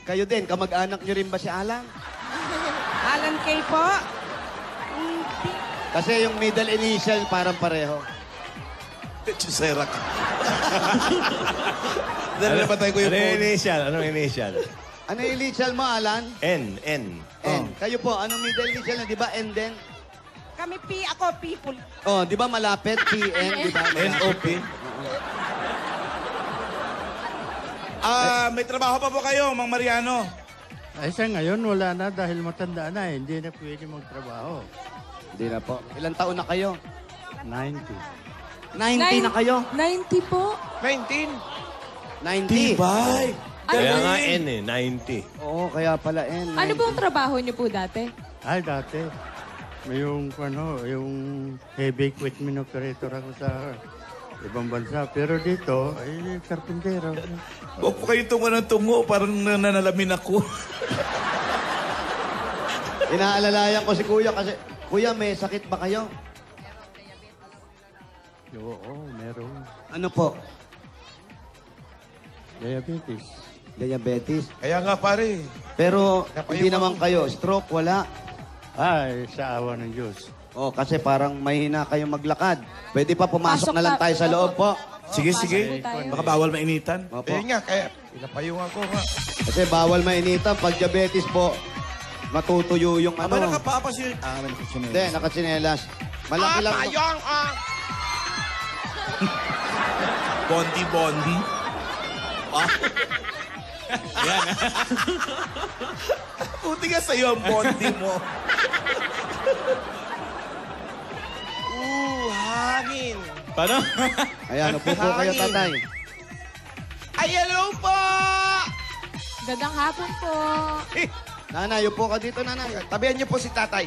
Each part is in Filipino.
Kayo din, kamag-anak nyo rin ba si Alan? Alan Kay po. Kasi yung middle initial parang pareho. Chusera ka. Dahil napatay ko yung phone. Anong initial? Ano yung initial mo, Alan? N. N. Kayo po, anong middle initial na? Di ba N din? Kami P, ako people. Oh, di ba malapit? P-N, di ba? N-O-P. May trabaho pa po kayo, Mang Mariano. Ay, sa ngayon, wala na dahil matanda na eh. Hindi na pwede magtrabaho. Hindi na po. Ilang taon na kayo? 90. 90 na kayo? 90 po. 90. Tibay. Kaya nga N eh, 90. Oo, kaya pala N. Ano pong trabaho niyo po dati? Ay, dati. May yung heavy equipment operator ako sa ibang bansa. Pero dito, ay, karpintero. Huwag po kayong tungo ng tungo, parang nanalamin ako. Inaalalayan ko si Kuya kasi, Kuya, may sakit ba kayo? Oo, meron. Ano po? Diabetes. Diabetes. Kaya nga pare. Pero hindi naman kayo. Stroke, wala. Ay, sa awa ng Diyos. Oh, kasi parang mahina kayo maglakad. Pwede pa pumasok Pasok na lang pa. tayo sa loob po. Sige, pasok sige. po tayo. Baka bawal mainitan. Opo. Nga, kaya pinapayong ako nga. Kasi bawal mainitan. Pag diabetes po, matutuyo yung Aba, ano. nakapapas yun. May nakasunod. Hindi, nakatsinelas. Malaki lang. Bondi. Yan. Buti nga sa'yo ang bondi mo. Hangin. Paano? Ayan, upo po kayo, tatay. Ay, hello po! Gandang hapon po. Nanay, upo ka dito, nanay. Tabihan niyo po si tatay.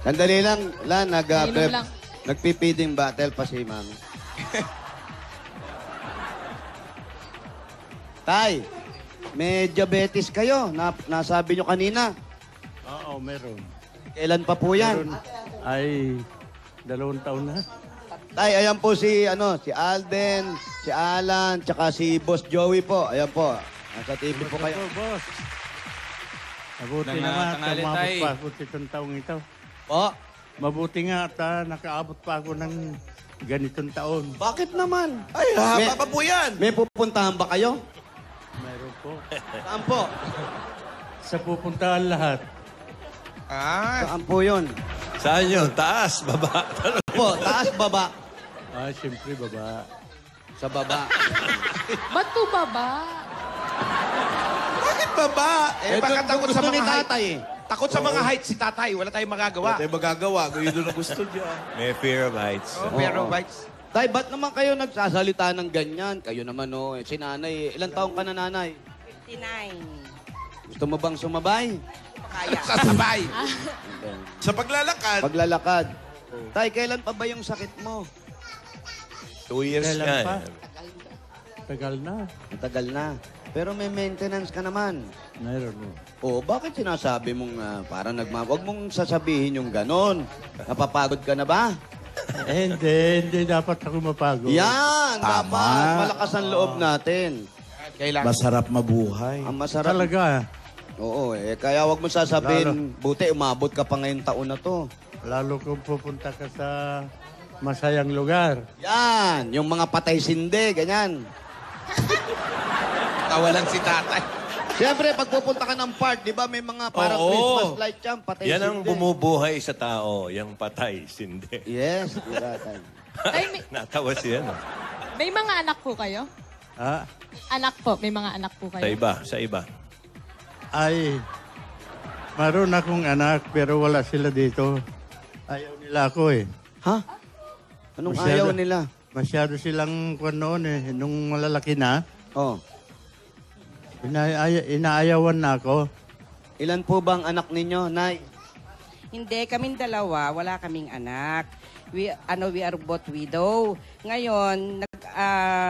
Sandali lang, Inom lang. nagpipiding battle pa si mami. Tay, may diabetes kayo. Nasabi nyo kanina. Oo, meron. Kailan pa po yan? Meron. Ay, 2 taon na. Tay, ayan po si Alden, si Alan, tsaka si Boss Joey po. Ayan po. Nasa TV po kayo. Boss. Mabuti Magandang naman at tanghali, umabot tay. pa ako itong taong ito. Po, Mabuti nga at nakaabot pa ako ng ganitong taon. bakit naman? Ay, May- haba pa po yan. May pupuntahan ba kayo? Meron po. Saan po? Sa pupuntahan lahat. Saan po yun? Saan yun? Taas, baba. Po, taas, baba. Ah, siyempre, baba. Sa baba. Ba't po ba ba? Bakit ba ba? Baka takot sa gusto ni mga height. tatay eh. Takot sa mga height si tatay. Wala tayong magagawa. Wala tayong magagawa. Kung yun ang gusto niya. May fear of heights. Pero Oo. bites. Tay, ba't naman kayo nagsasalita ng ganyan? Kayo naman, si nanay. Ilang taong ka na, nanay? 59. Gusto mo bang sumabay? Kaya. Sasabay. Sa paglalakad. Paglalakad. Tay, kailan pa ba yung sakit mo? 2 years Kailan nga. pa? Tagal na. Matagal na. Pero may maintenance ka naman. Meron mo. O, bakit sinasabi mong parang Huwag mong sasabihin yung ganon. Napapagod ka na ba? Hindi dapat ako mapagod. Yan! Dapat. Malakas ang loob natin. Kailangan. Masarap mabuhay. Ang masarap. Talaga, Oo, kaya wag mo sasabihin, buti umabot ka pa ngayong taon na to. lalo kung pupunta ka sa masayang lugar. Yan! Yung mga patay sindi, ganyan. Tawalan si tatay. Siyempre, pag pupunta ka ng park, di ba may mga parang Oo. Christmas light dyan, patay Yan sindi. ang bumubuhay sa tao, yung patay, sindi. Yes, di ba? Tay? Ay, Natawa siya, no? may mga anak po kayo? Ah, Anak po, may mga anak po Sa kayo? iba, sa iba. ay, maroon akong anak pero wala sila dito. Ayaw nila ako eh. Ha? Anong Masyado. ayaw nila? Masyado silang kwan noon eh. Nung malalaki na, Oh. inaayawan na ako. Ilan po bang anak ninyo, Nay? Hindi, kaming dalawa, wala kaming anak. we are both widow. Ngayon,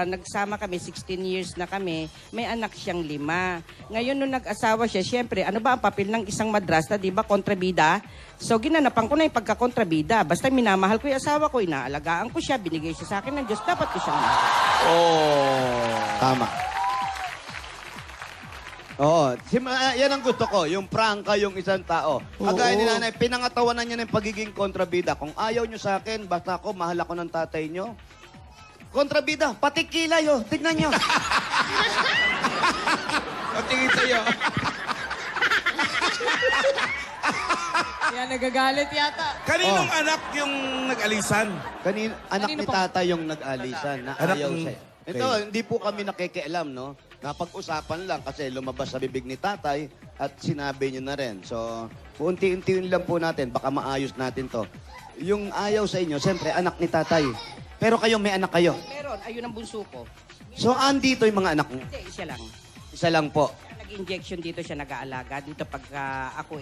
nagsama kami, 16 years na kami, may anak siyang 5. Ngayon, nung nag-asawa siya, syempre, ano ba ang papel ng isang madrasta, di ba, kontrabida? So, ginanapan ko na yung pagkakontrabida. Basta minamahal ko yung asawa ko, inaalagaan ko siya, binigay siya sa akin ng Diyos, dapat ko siyang mahal. Tama. Oo. Yan ang gusto ko. Yung prangka yung isang tao. Kagaya ni nanay, pinangatawanan niya ng pagiging kontrabida. Kung ayaw nyo sa akin, basta ako, mahal ako ng tatay nyo. Kontrabida, pati kilay, oh. Tignan nyo. O, tingin sa'yo. Yan, nagagalit yata. Kaninong anak yung nag-alisan? Anak Kanino ni pong- tatay yung nag-alisan na Anak ayaw ng- sa'yo. Ito, hindi po kami nakikialam, no? Napag-usapan lang kasi lumabas sa bibig ni tatay at sinabi niyo na rin. So, unti-unti lang po natin, baka maayos natin to. Yung ayaw sa inyo, siyempre, anak ni tatay. Pero kayo, may anak kayo. Meron, ayun ang bunso ko. So, andito yung mga anak niyo. Hindi, siya lang. Isa lang po. Nag-injection dito siya nag-aalaga. Dito pagka ako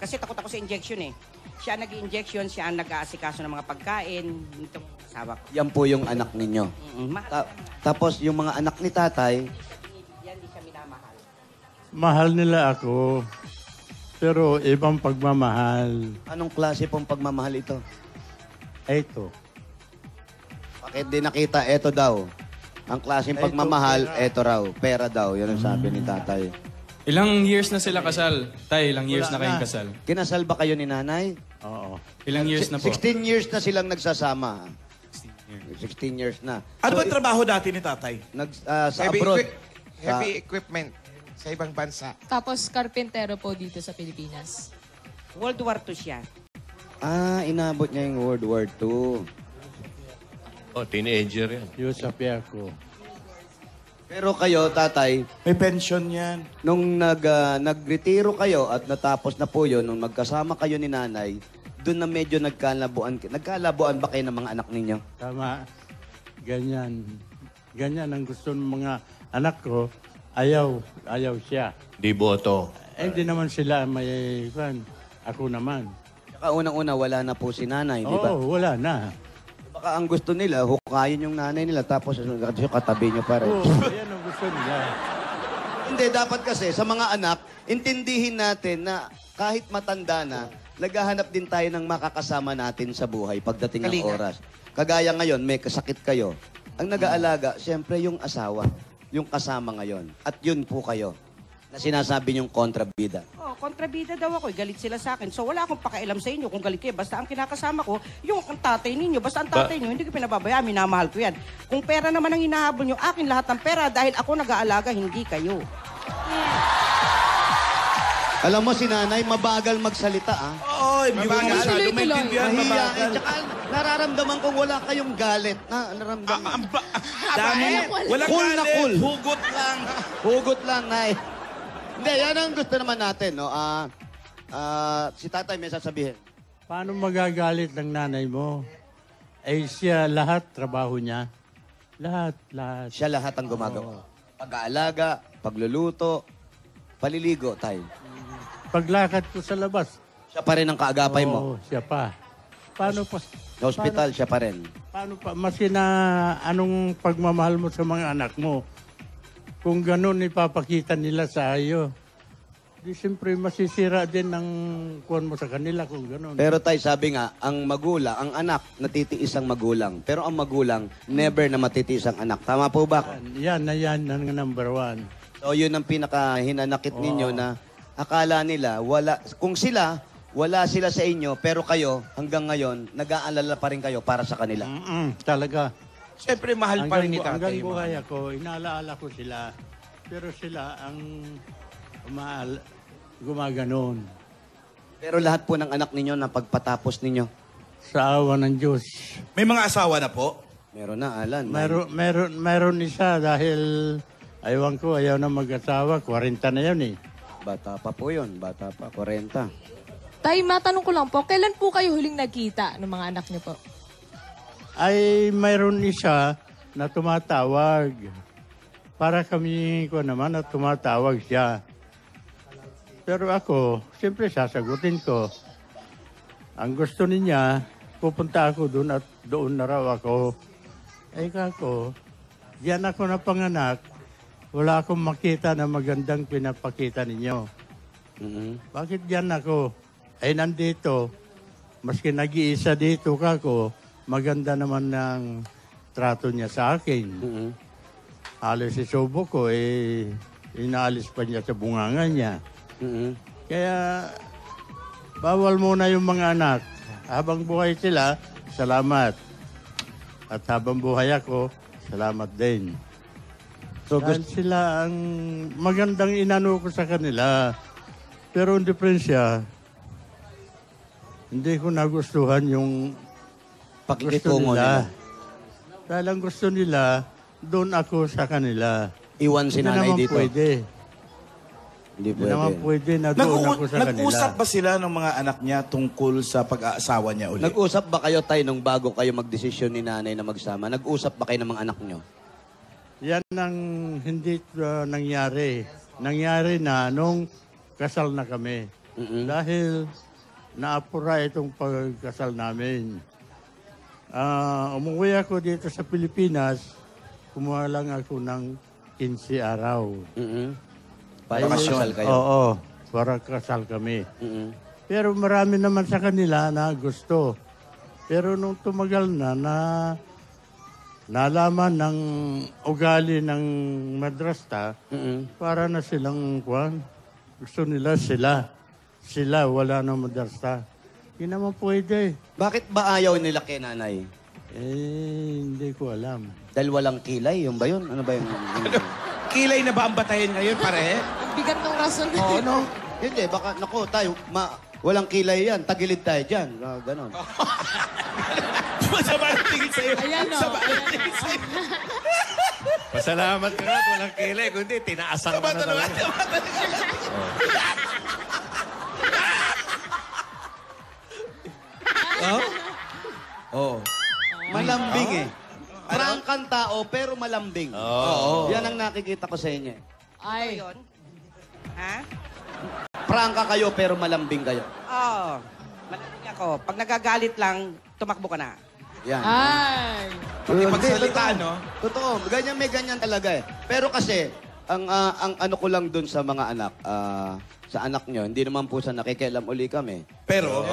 kasi takot ako sa injection eh. Siya nag-injection, siya ang nag-aasikaso ng mga pagkain. Itong asawa ko. Yan po yung anak ninyo. Mahal. Tapos, yung mga anak ni tatay, Yan, di siya minamahal. Mahal nila ako, pero ibang pagmamahal. anong klase pong pagmamahal ito? Ito. Bakit di nakita? Eto daw. Ang klaseng Eto, pagmamahal, pera. eto raw. Pera daw. Yan ang sabi ni tatay. Ilang years na sila kasal? Tay, ilang years Wala na kayong na. kasal? Kinasal ba kayo ni nanay? Oo. Ilang years na po? 16 years na silang nagsasama. 16 years na. Ano ba So, trabaho dati ni tatay? sa abroad. Heavy equipment sa ibang bansa. Tapos, karpentero po dito sa Pilipinas. World War II siya. Inabot niya yung World War II. Oh, teenager yan. Yusapi ako. Pero kayo, tatay, May pension yan. nung nagretiro kayo at natapos na po yun, nung magkasama kayo ni nanay, doon na medyo nagkalabuan. Nagkalabuan ba kayo ng mga anak ninyo? Tama. Ganyan. Ganyan ang gusto ng mga anak ko. Ayaw siya. Di boto. Hindi naman sila may fan. Ako naman. Saka unang-una, wala na po si nanay, di ba? Oo, wala na. Baka ang gusto nila, hukayin yung nanay nila, tapos katabi nyo pa rin. Oo, yan ang gusto nila. Hindi, dapat kasi sa mga anak, intindihin natin na kahit matanda na, naghahanap din tayo ng makakasama natin sa buhay pagdating ng Kalinga. oras. Kagaya ngayon, may kasakit kayo. Ang nag-aalaga, siyempre yung asawa, yung kasama ngayon. At yun po kayo, na sinasabi niyong kontrabida. Oh, kontrabida daw ako. Galit sila sa akin. So wala akong pakialam sa inyo kung galit kayo. Basta ang kinakasama ko, yung ang tatay ninyo. Basta ang tatay ninyo, hindi ko pinababayaan. Minamahal ko yan. Kung pera naman ang hinahabol nyo, akin lahat ng pera dahil ako nag-aalaga, hindi kayo. Alam mo si nanay, mabagal magsalita ah. Oy, hindi ko Mabagal. masyado Tuloy-tuloy. maintindihan. Mahiya. Mabagal. Tsaka nararamdaman kong wala kayong galit. Nararamdaman. Dami. Walang Cool na galit. cool. Hugot lang. Hugot lang, nay. Hindi, yan ang gusto naman natin, no? Si tatay may sasabihin. Paano magagalit ng nanay mo? Eh siya, lahat trabaho niya. Lahat. Siya lahat ang gumagawa. Pag-aalaga, pagluluto, paliligo, tay. Paglakad ko sa labas. Siya pa rin ang kaagapay mo. Oo, siya pa. Paano pa? Sa hospital, siya pa rin. Paano pa? Anong pagmamahal mo sa mga anak mo? Kung ganun ipapakita nila sa iyo, di siyempre masisira din ang kuwan mo sa kanila kung ganun. Pero tay, sabi nga, ang magulang, ang anak, natitiis ang magulang. Pero ang magulang, never na matitiis ang anak. Tama po ba? Yan ang number one. So, yun ang pinaka-hinanakit ninyo na akala nila, kung wala sila sa inyo, pero kayo, hanggang ngayon, nag-aalala pa rin kayo para sa kanila. Talaga. Siyempre, mahal pa rin ni tatay Hanggang mo. buhay ako, inaalaala ko sila. Pero sila ang gumaganon. Pero lahat po ng anak ninyo na pagpatapos ninyo, Sa awa ng Diyos. May mga asawa na po? meron na, Alan. Meron isa dahil ayaw na mag-asawa. 40 na yun eh. Bata pa po yun. Bata pa, 40. Tay, matanong ko lang po, kailan po kayo huling nagkita ng mga anak niyo po? Ay mayroon isa na tumatawag. Para kami ko naman na tumatawag siya. Pero ako, siyempre sasagutin ko. Ang gusto niya, pupunta ako doon at doon na raw ako. Ay kako, diyan ako napanganak. Wala akong makita na magandang pinapakita ninyo. Bakit diyan ako? Ay nandito. Maski nag-iisa dito kako, maganda naman ng trato niya sa akin. Halos isubo ko, inaalis pa niya sa bunganga niya. Kaya, bawal muna yung mga anak. Habang buhay sila, salamat. At habang buhay ako, salamat din. So, Dahil sila ang magandang inano ko sa kanila. Pero ang diferensya, hindi ko nagustuhan yung gusto pakikitungo nila. nila. Dahil ang gusto nila, doon ako sa kanila. Iwan si Hindi nanay naman dito. pwede. Hindi Hindi naman pwede na doon ako sa kanila. Nag-usap ba sila ng mga anak niya tungkol sa pag-aasawa niya ulit? Nag-usap ba kayo tayo nung bago kayo magdesisyon ni nanay na magsama? Nag-usap ba kayo ng mga anak nyo? Yan ang hindi nangyari. Nangyari na nung kasal na kami. Dahil naapura itong pagkasal namin. Umuwi ako dito sa Pilipinas, kumuha lang ako ng 15 araw. Para kasal kayo? Oo, para kasal kami. Pero marami naman sa kanila na gusto. Pero nung tumagal na, nalaman ng ugali ng madrasta, para na silang kwan. Gusto nila sila. Sila, wala na madrasta. Hindi naman pwede. Bakit ba ayaw nila kay nanay? Hindi ko alam. Dahil walang kilay, yung ba yun? Ano ba yung... Kilay na ba ang batayin ngayon, pare? Ang bigat ng rason. Oo, no? Hindi, baka, naku, tayo, walang kilay yan, tagilid tayo dyan. Ganon. Masama ang tingin sa'yo. Ayan o. Masama ang tingin sa'yo. Pasalamat ka nga at walang kilay. Kundi, tinaasan ka na talaga. Oh. Malambing eh. Frank ang tao, pero malambing. Oo. Yan ang nakikita ko sa inyo. Ay. Yun. Ha? Prangka kayo, pero malambing kayo. Oo. Malamig ako. Pag nagagalit lang, tumakbo ka na. Yan. Ay. Pagsalita, Hindi, no? Totoo. Ganyan, may ganyan talaga eh. Pero kasi, ang ano ko lang dun sa mga anak, sa anak nyo, hindi naman po sa nakikialam uli kami. Pero,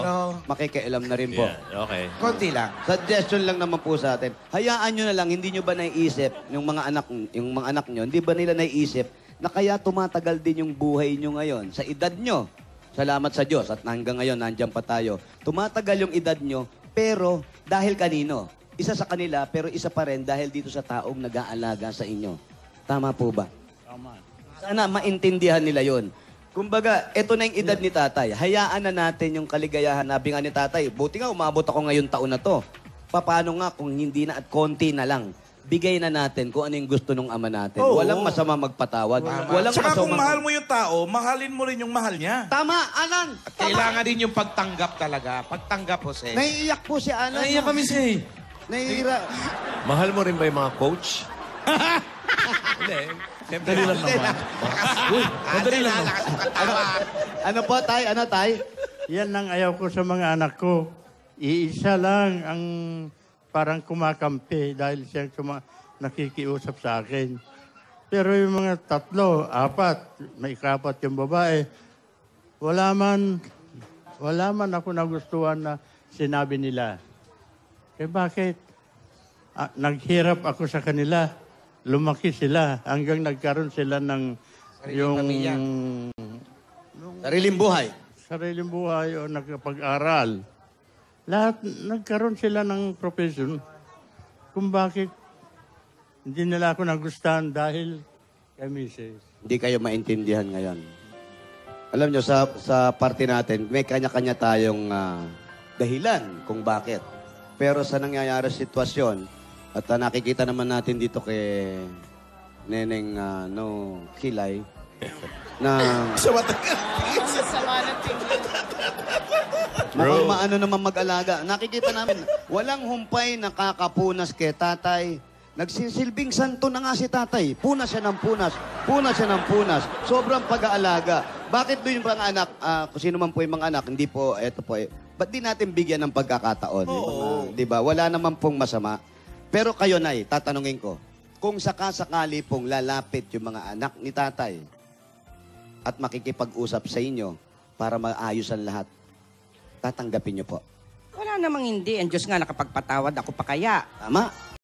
Makikialam na rin po. Yeah, okay. Konti lang. Suggestion lang naman po sa atin. Hayaan nyo na lang, hindi nyo ba naiisip, yung mga anak nyo, hindi ba nila naiisip na kaya tumatagal din yung buhay nyo ngayon sa edad nyo? Salamat sa Diyos at hanggang ngayon, nandiyan pa tayo. Tumatagal yung edad nyo, pero dahil kanino? Isa sa kanila, pero isa pa rin dahil dito sa taong nag-aalaga sa inyo. Tama po ba? Tama. Sana maintindihan nila yon. Kumbaga, eto na yung edad ni tatay. Hayaan na natin yung kaligayahan. Nabi nga ni tatay, buti nga umabot ako ngayon taon na to. Paano nga kung hindi na at konti na lang? Bigay na natin kung ano yung gusto ng ama natin. Oo. Walang masama magpatawad. Walang Tsaka kung masama. mahal mo yung tao, mahalin mo rin yung mahal niya. Tama, Anan! At kailangan din yung pagtanggap talaga. Pagtanggap, Jose. Naiiyak po si Anan. Naiyak kami siya eh. Naiira. Mahal mo rin ba yung mga coach? Hindi. Siyempre lang naman. Madali lang. Ano po, tay? Ano, tay? Yan ang ayaw ko sa mga anak ko. Iisa lang ang parang kumakampi dahil siya nakikiusap sa akin. Pero yung mga 3, 4, may 4 yung babae, wala man ako nagustuhan na sinabi nila. Eh bakit? Naghirap ako sa kanila. Lumaki sila hanggang nagkaroon sila ng Sariling buhay. sariling buhay o nagpag-aral. Lahat nagkaroon sila ng profession kung bakit hindi nila ako nagustuhan dahil kay Mrs. Hindi kayo maintindihan ngayon. Alam nyo, sa parte natin, may kanya-kanya tayong dahilan kung bakit. Pero sa nangyayari sitwasyon, at nakikita naman natin dito kay Neneng Kilay, na Sama ng tingin. mukhang maano naman mag-alaga. Nakikita namin, walang humpay nakakapunas kay tatay. Nagsisilbing santo na nga si tatay. Punas siya ng punas. Punas siya ng punas. Sobrang pag-aalaga. Bakit doon yung mga anak, kung sino man po yung mga anak, hindi po, eto po, ba't di natin bigyan ng pagkakataon? Di ba? Wala naman pong masama. Pero kayo, Nay, tatanungin ko, kung sakasakali pong lalapit yung mga anak ni tatay at makikipag-usap sa inyo para maayos ang lahat, tatanggapin niyo po. Wala namang hindi. Ang Diyos nga nakapagpatawad ako pa kaya. Tama?